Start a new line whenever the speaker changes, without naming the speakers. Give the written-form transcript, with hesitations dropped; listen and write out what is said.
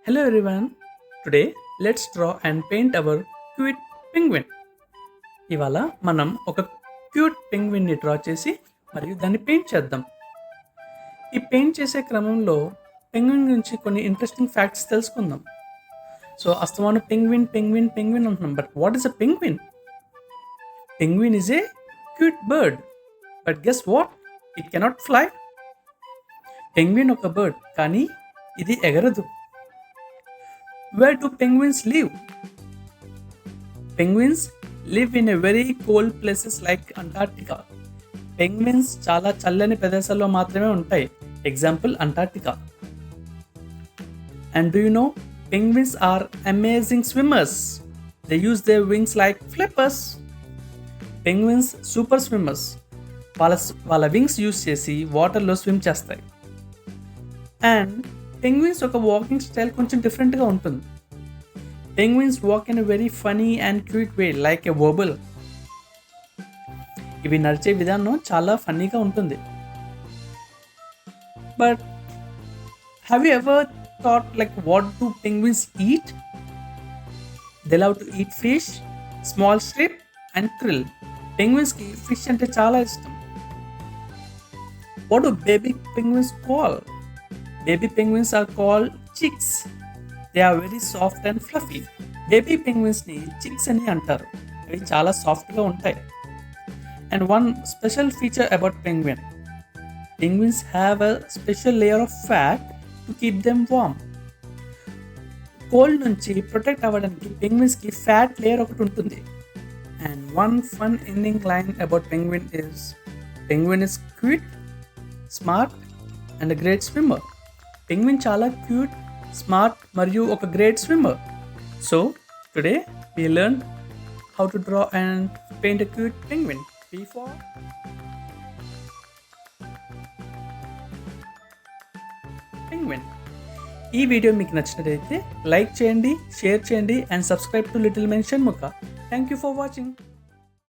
Hello everyone. Today let's draw and paint our cute penguin. ఇవాళ మనం ఒక cute penguin ని డ్రా చేసి మరియు దాన్ని పెయింట్ చేద్దాం. ఈ పెయింట్ చేసే క్రమంలో పెంగ్విన్ గురించి కొన్ని ఇంట్రెస్టింగ్ ఫ్యాక్ట్స్ తెలుసుకుందాం. సో అస్తమాను పెంగ్విన్ పెంగ్విన్ పెంగ్విన్ అంటున్నాం, but what is a penguin? Penguin is a cute bird, but guess what, it cannot fly. Penguin ఒక బర్డ్, కానీ ఇది ఎగరదు. Where do penguins live? Penguins live in a very cold places like Antarctica. Penguins చాలా చల్లని ప్రదేశాల్లో మాత్రమే ఉంటాయి. Example Antarctica. And do you know, penguins are amazing swimmers. They use their wings like flippers. Penguins super swimmers. వాళ్ళ wings use చేసి వాటర్లో swim చేస్తాయి. And penguins ఒక వాకింగ్ స్టైల్ కొంచెం డిఫరెంట్గా ఉంటుంది. Penguins walk in a very funny and cute way like a wobble. ఇవి నడిచే విధానం చాలా ఫన్నీగా ఉంటుంది. But have you ever thought like what do penguins eat? They love to eat fish, small strip and krill. పెంగ్విన్స్కి fish అంటే చాలా ఇష్టం. What do baby penguins call? Baby penguins are called chicks. They are very soft and fluffy. Baby penguins ni chicks ani antaru. Avi chala soft ga untayi. And one special feature about penguins have a special layer of fat to keep them warm. Cold nunchi protect avvadaniki penguins ki fat layer okati untundi. And one fun ending line about penguin is cute, smart and a great swimmer. Penguin చాలా cute, smart మరియు ఒక great swimmer. So today we learned how to draw and paint a cute penguin. P for penguin. ఈ video మీకు నచ్చినట్లయితే like చేయండి, share చేయండి and subscribe to little mention ముక్క. Thank you for watching.